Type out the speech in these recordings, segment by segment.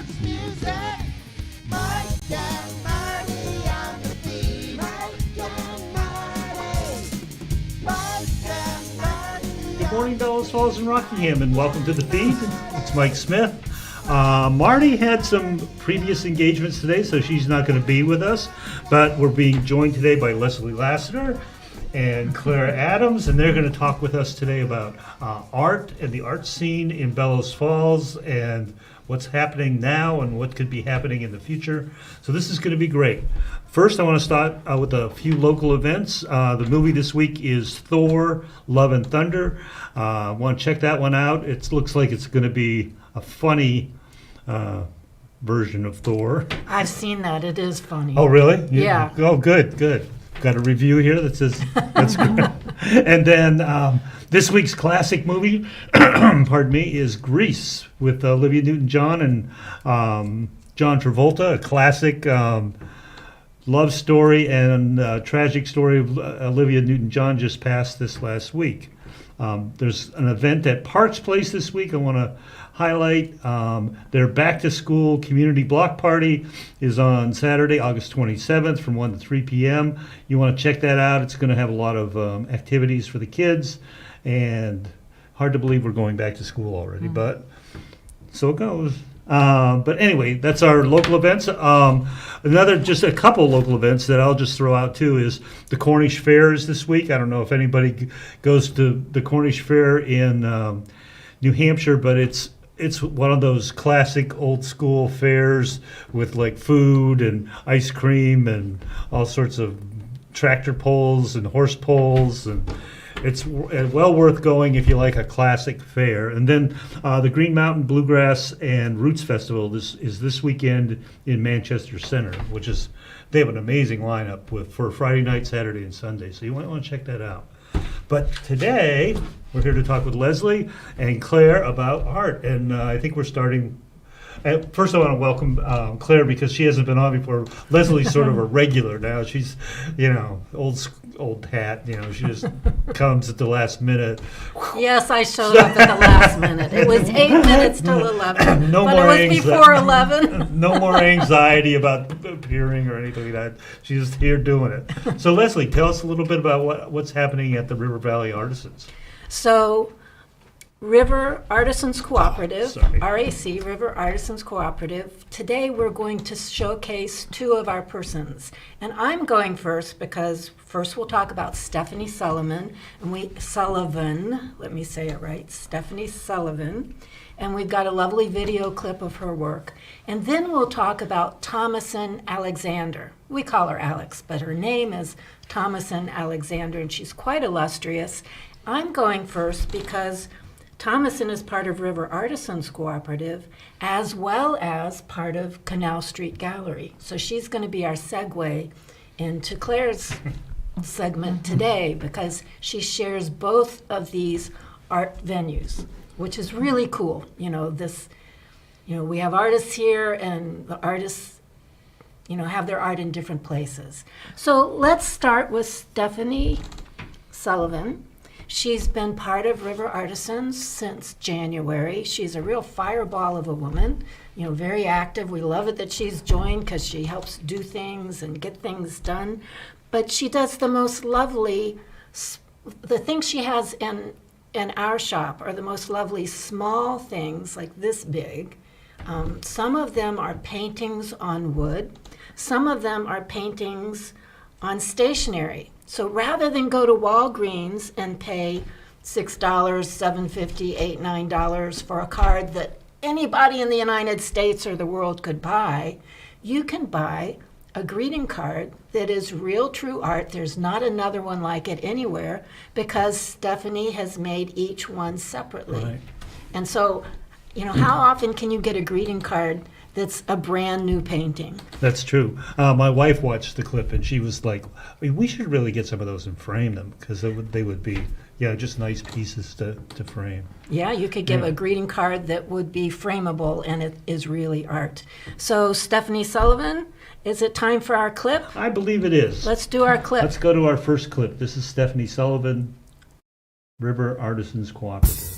dance music. Mike and Marty on the beat. Mike and Marty. Mike and Marty. Good morning, Bellows Falls and Rockingham, and welcome to the feed. It's Mike Smith. Marty had some previous engagements today, so she's not going to be with us, but we're being joined today by Leslie Lassiter and Claire Adams, and they're going to talk with us today about art and the art scene in Bellows Falls and what's happening now and what could be happening in the future. So this is going to be great. First, I want to start with a few local events. The movie this week is Thor, Love and Thunder. Want to check that one out. It looks like it's going to be a funny version of Thor. I've seen that. It is funny. Oh, really? Yeah. Oh, good. Got a review here that says that's good. And then this week's classic movie, pardon me, is Grease with Olivia Newton-John and John Travolta, a classic love story and tragic story of Olivia Newton-John just passed this last week. There's an event at Parks Place this week I want to highlight. Their back-to-school community block party is on Saturday, August 27th from 1 to 3 p.m. You want to check that out. It's going to have a lot of activities for the kids, and hard to believe we're going back to school already, but so it goes. But anyway, that's our local events. Just a couple local events that I'll just throw out too is the Cornish Fair is this week. I don't know if anybody goes to the Cornish Fair in New Hampshire, but it's one of those classic old school fairs with like food and ice cream and all sorts of tractor pulls and horse pulls, and it's well worth going if you like a classic fair. And then the Green Mountain Bluegrass and Roots Festival is this weekend in Manchester Center, which is, they have an amazing lineup for Friday night, Saturday, and Sunday. So you might want to check that out. But today we're here to talk with Leslie and Claire about art, and I think we're starting. First, I want to welcome Claire because she hasn't been on before. Leslie's sort of a regular now. She's, old hat. She just comes at the last minute. Yes, I showed up at the last minute. It was 8 minutes till 11. No but more it was before 11. No more anxiety about appearing or anything like that. She's just here doing it. So, Leslie, tell us a little bit about what's happening at the River Valley Artisans. So, River Artisans Cooperative, Sorry. RAC, River Artisans Cooperative. Today we're going to showcase two of our persons. And I'm going first because first we'll talk about Stephanie Sullivan, let me say it right, Stephanie Sullivan. And we've got a lovely video clip of her work. And then we'll talk about Thomasin Alexander. We call her Alex, but her name is Thomasin Alexander, and she's quite illustrious. I'm going first because Thomasin is part of River Artisans Cooperative as well as part of Canal Street Gallery. So she's going to be our segue into Claire's segment today because she shares both of these art venues, which is really cool. We have artists here and the artists, have their art in different places. So let's start with Stephanie Sullivan. She's been part of River Artisans since January. She's a real fireball of a woman, very active. We love it that she's joined because she helps do things and get things done. But she does the most lovely, the things she has in our shop are the most lovely small things like this big. Some of them are paintings on wood. Some of them are paintings on stationery. So rather than go to Walgreens and pay $6, $7.50, $8, $9 for a card that anybody in the United States or the world could buy, you can buy a greeting card that is real true art. There's not another one like it anywhere because Stephanie has made each one separately. Right. And so, how often can you get a greeting card that's a brand new painting? That's true. My wife watched the clip and she was like, we should really get some of those and frame them because they would be, just nice pieces to frame. Yeah, you could give a greeting card that would be frameable and it is really art. So Stephanie Sullivan, is it time for our clip? I believe it is. Let's do our clip. Let's go to our first clip. This is Stephanie Sullivan, River Artisans Cooperative.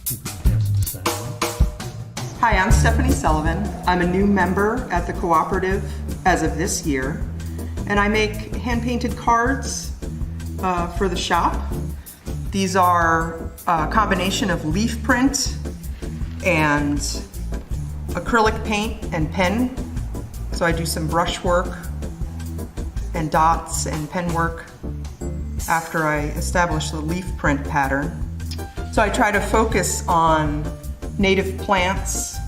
You can pass the sound. Hi, I'm Stephanie Sullivan. I'm a new member at the Cooperative as of this year, and I make hand-painted cards for the shop. These are a combination of leaf print and acrylic paint and pen. So I do some brush work and dots and pen work after I establish the leaf print pattern. So I try to focus on native plants,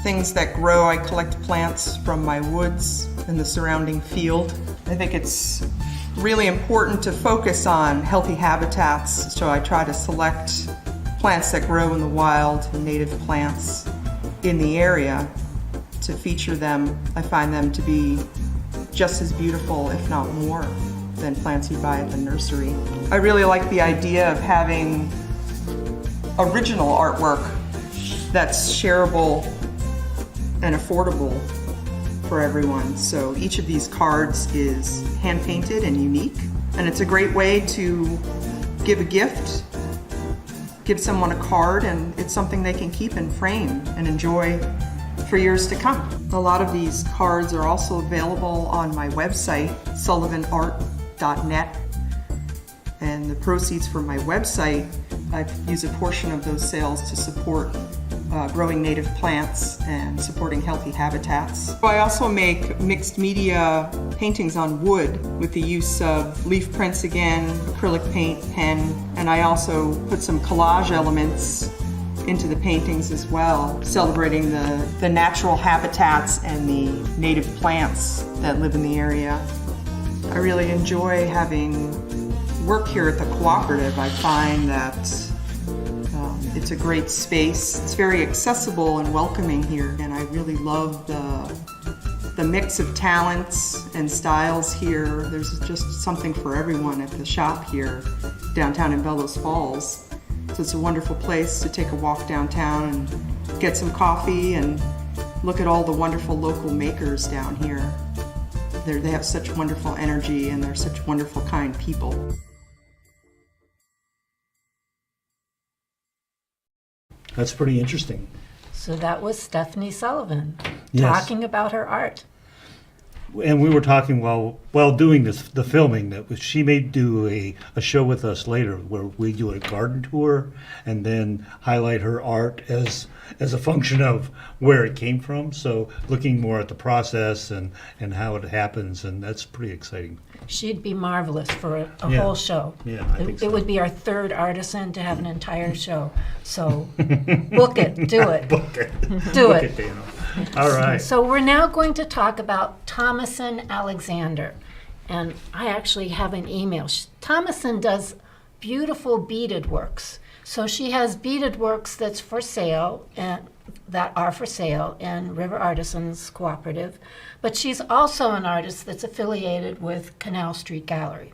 things that grow. I collect plants from my woods and the surrounding field. I think it's really important to focus on healthy habitats, so I try to select plants that grow in the wild, native plants in the area to feature them. I find them to be just as beautiful, if not more, than plants you buy at the nursery. I really like the idea of having original artwork that's shareable and affordable for everyone. So each of these cards is hand painted and unique, and it's a great way to give a gift, give someone a card, and it's something they can keep and frame and enjoy for years to come. A lot of these cards are also available on my website, sullivanart.net, and the proceeds from my website, I use a portion of those sales to support growing native plants and supporting healthy habitats. I also make mixed media paintings on wood with the use of leaf prints again, acrylic paint, pen, and I also put some collage elements into the paintings as well, celebrating the natural habitats and the native plants that live in the area. I really enjoy having work here at the Cooperative. I find that it's a great space. It's very accessible and welcoming here, and I really love the mix of talents and styles here. There's just something for everyone at the shop here downtown in Bellows Falls. So it's a wonderful place to take a walk downtown and get some coffee and look at all the wonderful local makers down here. They have such wonderful energy and they're such wonderful, kind people. That's pretty interesting. So that was Stephanie Sullivan Yes. talking about her art. And we were talking while doing the filming that she may do a show with us later where we do a garden tour and then highlight her art as a function of where it came from. So looking more at the process and how it happens, and that's pretty exciting. She'd be marvelous for a Yeah. whole show. Yeah, I think so. It would be our third artisan to have an entire show. So book it, do it. Book it. Do Book it. Dana. All right. So we're now going to talk about Thomason Alexander. And I actually have an email. Thomason does beautiful beaded works. So she has beaded works that's for sale and that are for sale in River Artisans Cooperative. But she's also an artist that's affiliated with Canal Street Gallery.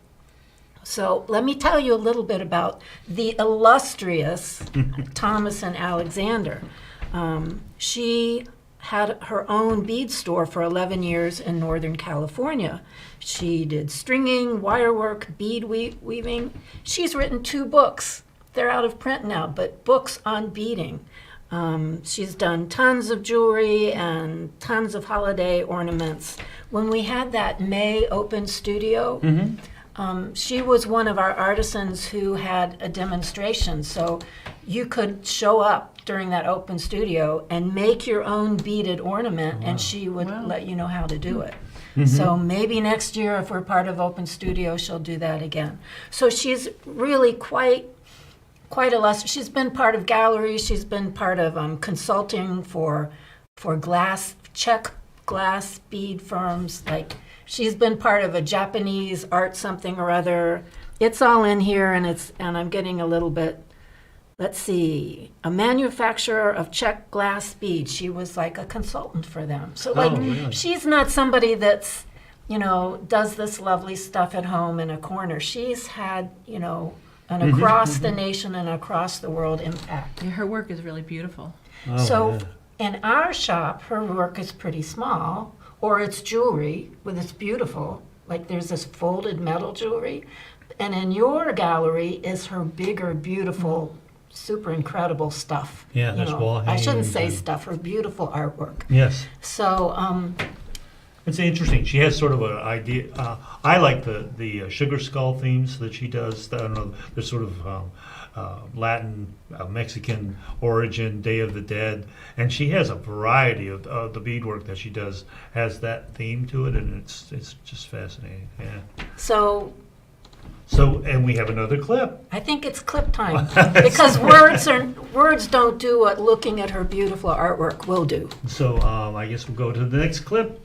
So let me tell you a little bit about the illustrious Thomason Alexander. She had her own bead store for 11 years in Northern California. She did stringing, wirework, bead weaving. She's written 2 books. They're out of print now, but books on beading. She's done tons of jewelry and tons of holiday ornaments. When we had that May open studio, she was one of our artisans who had a demonstration. So you could show up during that open studio and make your own beaded ornament, and she would let you know how to do it. So maybe next year, if we're part of Open Studio, she'll do that again. So she's really quite illustrious. She's been part of galleries. She's been part of consulting for Czech glass bead firms. Like, she's been part of a Japanese art something or other. It's all in here, and I'm getting a little bit. Let's see, a manufacturer of Czech glass beads. She was like a consultant for them. So really? She's not somebody that's, does this lovely stuff at home in a corner. She's had, an across the nation and across the world impact. Yeah, her work is really beautiful. Oh, So yeah. in our shop, her work is pretty small, or it's jewelry, but it's beautiful. Like there's this folded metal jewelry. And in your gallery is her bigger, beautiful super incredible stuff. Yeah, you there's know. wall I shouldn't hangings say and- stuff, her beautiful artwork. Yes. So, It's interesting. She has sort of an idea. I like the sugar skull themes that she does. I don't know. They're sort of Latin, Mexican origin, Day of the Dead, and she has a variety of the beadwork that she does has that theme to it, and it's just fascinating. Yeah. so So, and we have another clip. I think it's clip time because words don't do what looking at her beautiful artwork will do. So I guess we'll go to the next clip.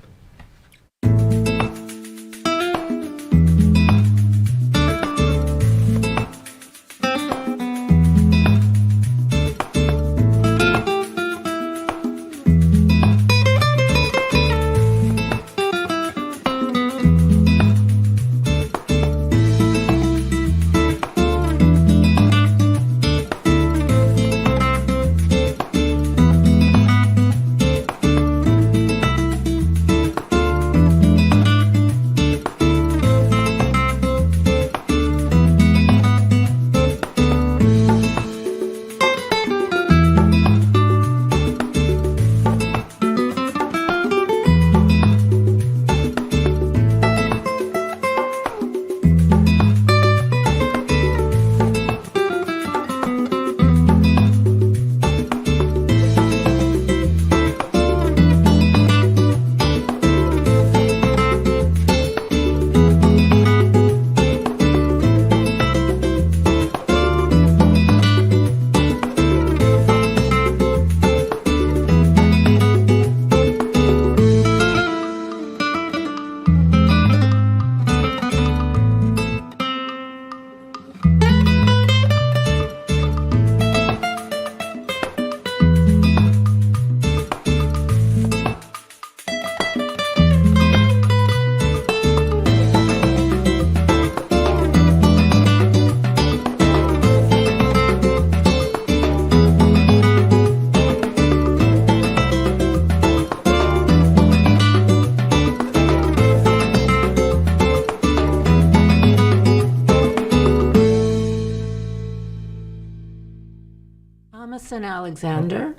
Thomas and Alexander.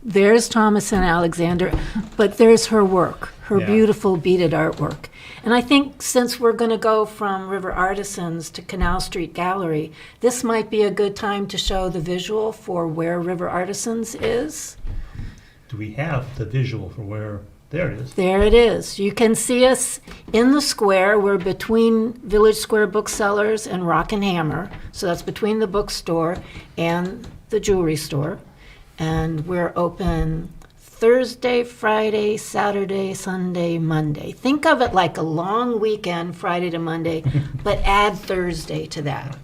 There's Thomas and Alexander, but there's her work, her Yeah. beautiful beaded artwork. And I think since we're going to go from River Artisans to Canal Street Gallery, this might be a good time to show the visual for where River Artisans is. Do we have the visual for where? There it is. There it is. You can see us in the square. We're between Village Square Booksellers and Rock and Hammer. So that's between the bookstore and the jewelry store. And we're open Thursday, Friday, Saturday, Sunday, Monday. Think of it like a long weekend, Friday to Monday, but add Thursday to that.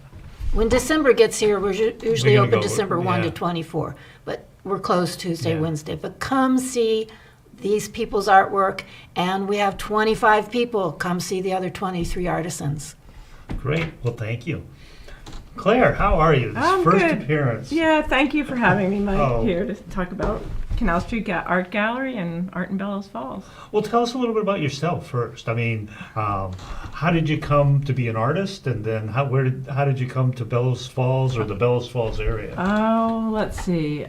When December gets here, we're usually gonna open go, December 1 to yeah. 24, but we're closed Tuesday, Yeah. Wednesday. But come see these people's artwork, and we have 25 people. Come see the other 23 artisans. Great. Well, thank you. Claire, how are you? This I'm first good. appearance. Yeah, thank you for having me, Mike, Oh. here to talk about Canal Street Art Gallery and art in Bellows Falls. Well, tell us a little bit about yourself first. I mean, how did you come to be an artist, and then how did you come to Bellows Falls or the Bellows Falls area? Oh, let's see.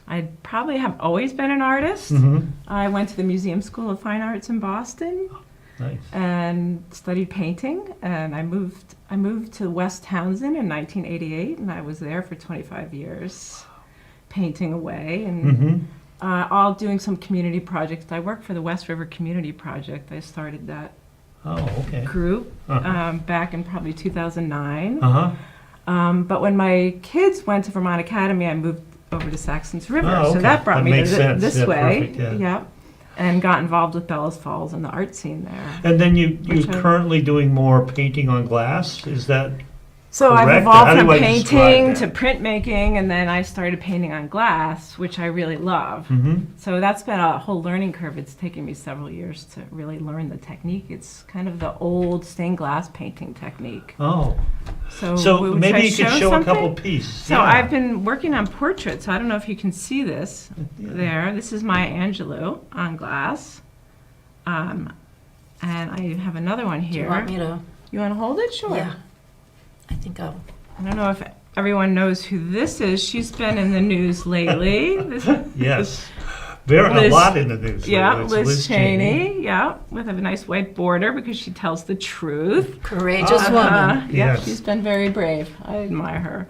I probably have always been an artist. Mhm. I went to the Museum School of Fine Arts in Boston Nice. and studied painting, and I moved to West Townsend in 1988, and I was there for 25 years painting away and Mm-hmm. all doing some community projects. I worked for the West River Community Project. I started that Oh, okay. group Uh-huh. back in probably 2009. Uh-huh. But when my kids went to Vermont Academy, I moved over to Saxons River. Oh, So okay. that brought That me makes to sense. this Yeah, way. perfect, yeah. And got involved with Bellows Falls and the art scene there. And then you're Which I- currently doing more painting on glass. Is that? So I've Correct. evolved How do from I describe painting that? to printmaking, and then I started painting on glass, which I really love. Mm-hmm. So that's been a whole learning curve. It's taken me several years to really learn the technique. It's kind of the old stained glass painting technique. Oh, So, so should maybe I you could show a something? couple pieces. So Yeah. I've been working on portraits. I don't know if you can see this there. This is Maya Angelou on glass. And I have another one Do here. you want me to? You want to hold it? Sure. Yeah. I think I'll. I don't know if everyone knows who this is. She's been in the news lately. Yes. A lot in the news. Yeah, It's Liz Cheney. Yeah, with a nice white border because she tells the truth. Courageous woman. Yeah, Yes. she's been very brave. I admire her.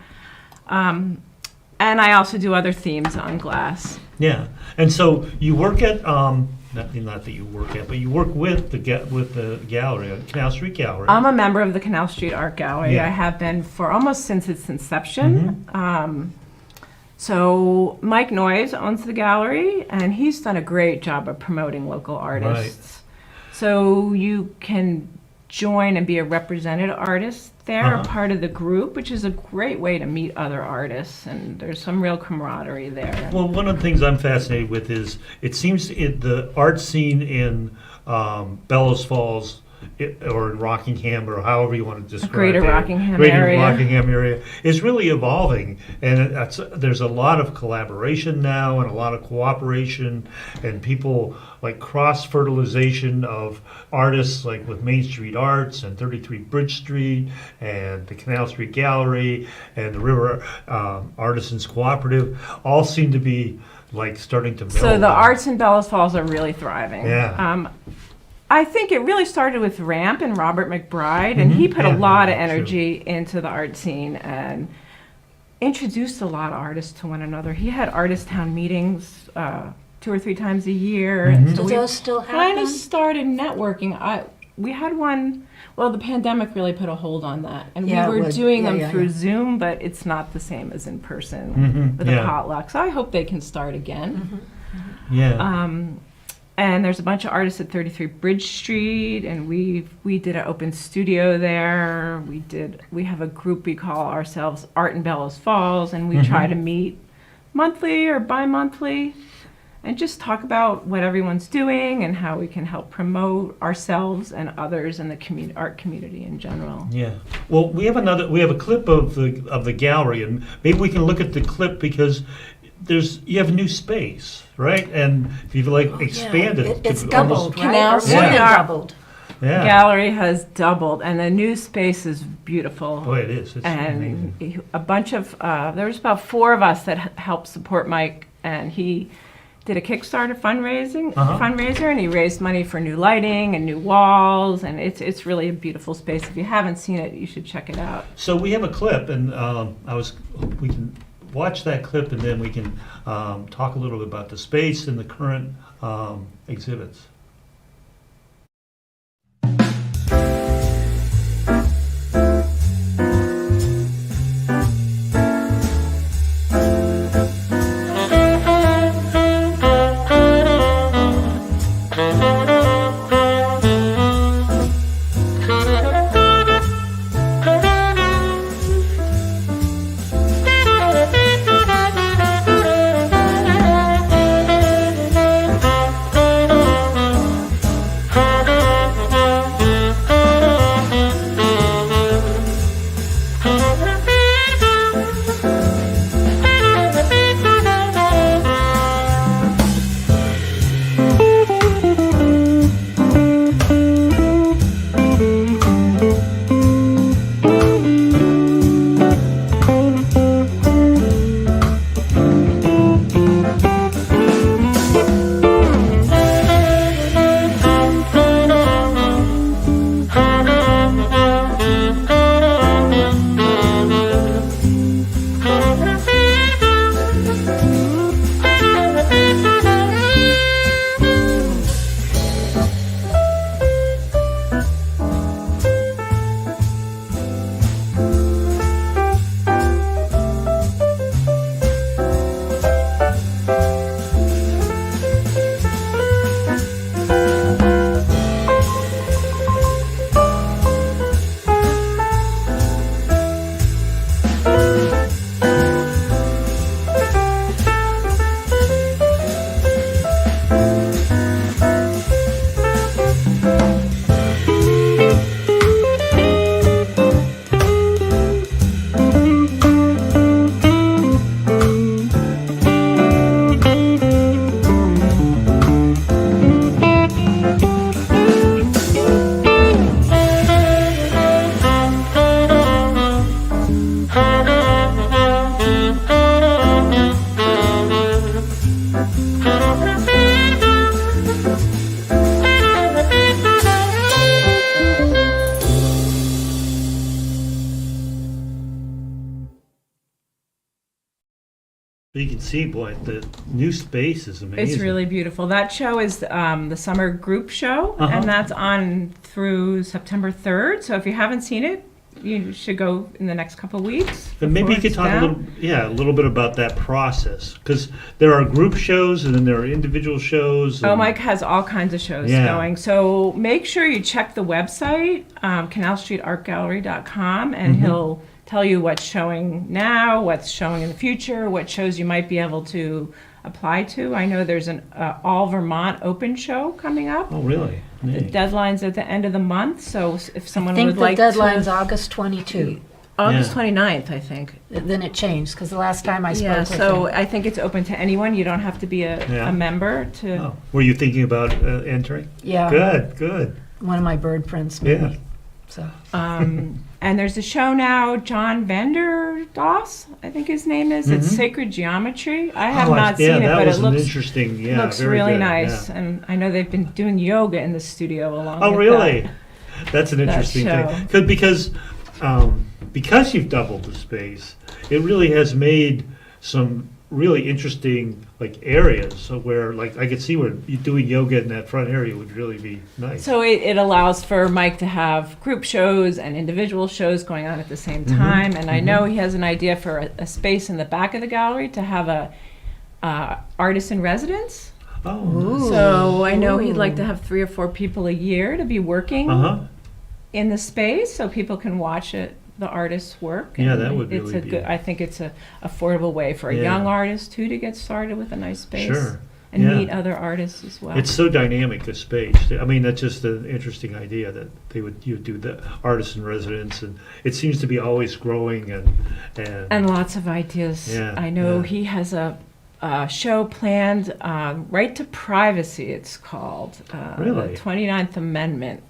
And I also do other themes on glass. Yeah, and so you work at not that you work at, but you work with the gallery, Canal Street Gallery. I'm a member of the Canal Street Art Gallery. Yeah. I have been for almost since its inception. So Mike Noyes owns the gallery, and he's done a great job of promoting local artists. So you can join and be a represented artist there, a part of the group, which is a great way to meet other artists, and there's some real camaraderie there. Well, one of the things I'm fascinated with is it seems the art scene in Bellows Falls or in Rockingham, or however you want to describe Greater it, Rockingham Greater area. Rockingham area is really evolving, and there's a lot of collaboration now and a lot of cooperation, and people like cross-fertilization of artists, like with Main Street Arts and 33 Bridge Street and the Canal Street Gallery and the River Artisans Cooperative, all seem to be like starting to build. So the arts in Bellows Falls are really thriving. Yeah. I think it really started with Ramp and Robert McBride, and he put a lot of true. energy into the art scene and introduced a lot of artists to one another. He had artist town meetings 2 or 3 times a year. And so Do we those still kind happen? of started networking. We had one, well, the pandemic really put a hold on that. And Yeah, it we were would. doing Yeah, them yeah, through yeah. Zoom, but it's not the same as in person with a yeah. potluck. So I hope they can start again. Yeah. And there's a bunch of artists at 33 Bridge Street, and we did an open studio there. We have a group we call ourselves Art in Bellows Falls, and we try to meet monthly or bi-monthly and just talk about what everyone's doing and how we can help promote ourselves and others and the art community in general. Yeah. Well, we have a clip of the gallery, and maybe we can look at the clip because you have a new space, right? And if you've expanded, It's to doubled, almost- right? Canal Or more Street than Art- doubled. Yeah. Gallery has doubled, and the new space is beautiful. Boy, it is. It's amazing. And a bunch of there was about 4 of us that helped support Mike, and he did a Kickstarter fundraiser, and he raised money for new lighting and new walls, and it's really a beautiful space. If you haven't seen it, you should check it out. So we have a clip, and we can watch that clip, and then we can talk a little bit about the space and the current exhibits. You can see, boy, the new space is amazing. It's really beautiful. That show is the summer group show, Uh-huh. and that's on through September 3rd. So if you haven't seen it, you should go in the next couple of weeks. And maybe you before could it's talk down. a little bit about that process, because there are group shows and then there are individual shows. Oh, and- Mike has all kinds of shows Yeah. going. So make sure you check the website, canalstreetartgallery.com, and Mm-hmm. he'll tell you what's showing now, what's showing in the future, what shows you might be able to apply to. I know there's an All Vermont Open show coming up. Oh, really? The Neat. deadline's at the end of the month, so if I someone think would the like deadline's to... August 22. August Yeah. 29th, I think. Then it changed, because the last time I spoke Yeah, with so him. I think it's open to anyone. You don't have to be Yeah. a member to... Oh, were you thinking about entering? Yeah, Good. one of my bird prints, Yeah. maybe. So, And there's a show now, John Vanderdoss, I think his name is. It's Sacred Geometry. I have not seen it, that but was it an looks interesting, looks very really good, nice. yeah. And I know they've been doing yoga in the studio along Oh, with really? that. That's an interesting show. thing. Because you've doubled the space, it really has made some really interesting areas where I could see where you doing yoga in that front area would really be nice. So it allows for Mike to have group shows and individual shows going on at the same time. And I know he has an idea for a space in the back of the gallery to have a artist in residence. Oh, So I know he'd like to have 3 or 4 people a year to be working in the space, so people can watch the artist's work. Yeah, And that would it's really a be- good. I think it's a affordable way for a Yeah. young artist too to get started with a nice space Sure. and Yeah. meet other artists as well. It's so dynamic, a space. I mean, that's just an interesting idea that you do the artist in residence, and it seems to be always growing and lots of ideas. Yeah, I know yeah. he has a show planned, Right to Privacy, it's called. Really? The 29th Amendment.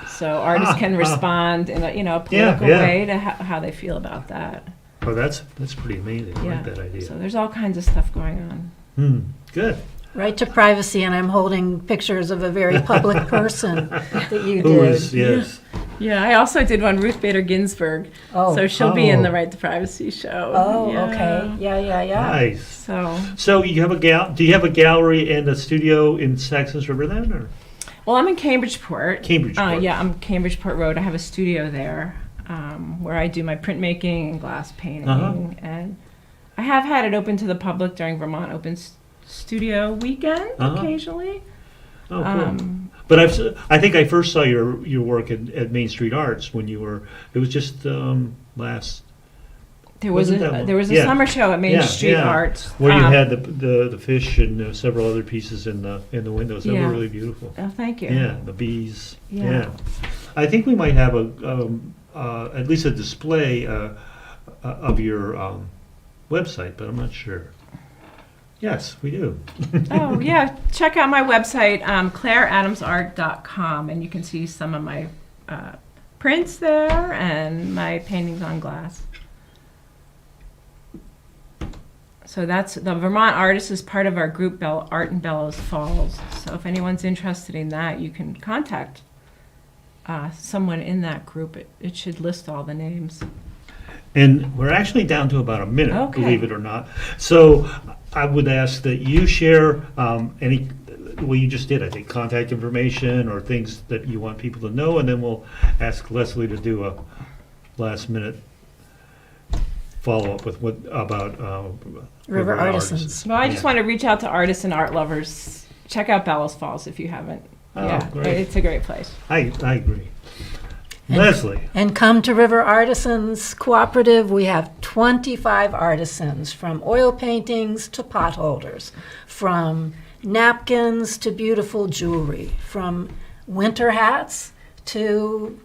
So artists can respond in a political yeah. way to how they feel about that. Oh, that's pretty amazing. I like that idea. So there's all kinds of stuff going on. Good. right to privacy, and I'm holding pictures of a very public person that you Who did. is, yes. Yeah, I also did one, Ruth Bader Ginsburg. Oh. So she'll be in Oh. the Right to Privacy show. Oh, Yeah. okay. Yeah. Nice. So, So you have do you have a gallery and a studio in Saxons River then, or? well, I'm in Cambridgeport. Cambridgeport. Yeah, I'm Cambridgeport Road. I have a studio there where I do my printmaking and glass painting. Uh-huh. And I have had it open to the public during Vermont Open Studio Weekend Uh-huh. occasionally. Oh, cool. But I think I first saw your work at Main Street Arts when you were. It was just last There was Wasn't that one? there was a Yeah. summer show at Main Yeah, Street yeah. Arts. where you had the fish and several other pieces in the windows. They Yeah. were really beautiful. Oh, thank you. Yeah, the bees. Yeah. Yeah. I think we might have at least a display of your website, but I'm not sure. Yes, we do. Oh, yeah. Check out my website, claireadamsart.com, and you can see some of my prints there and my paintings on glass. So that's the Vermont Artists is part of our group Art in Bellows Falls. So if anyone's interested in that, you can contact someone in that group. It should list all the names. And we're actually down to about a minute, Okay. believe it or not. So I would ask that you share any, well, you just did, I think, contact information or things that you want people to know, and then we'll ask Leslie to do a last minute follow-up with about River Artisans. Well, I just Yeah. want to reach out to artists and art lovers. Check out Bellows Falls if you haven't. Oh, Yeah, great. it's a great place. I agree. Leslie, And come to River Artisans Cooperative. We have 25 artisans, from oil paintings to pot holders, from napkins to beautiful jewelry, from winter hats to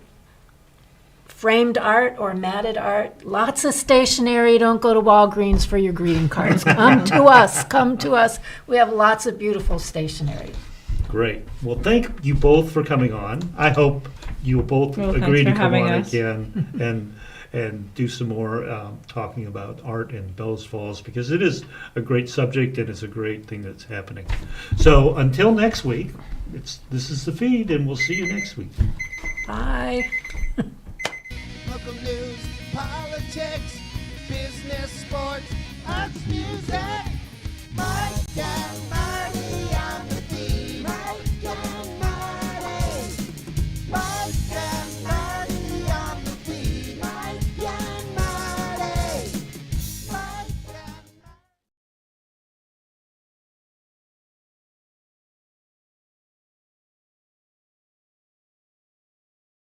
framed art or matted art. Lots of stationery. Don't go to Walgreens for your greeting cards. Come to us. Come to us. We have lots of beautiful stationery. great. Well, thank you both for coming on. I hope you will both Well, agree to thanks for come having on us. again and do some more talking about art in Bellows Falls, because it is a great subject and it's a great thing that's happening. So until next week, this is the feed, and we'll see you next week. Bye. Local news, politics, business, sports, arts, music.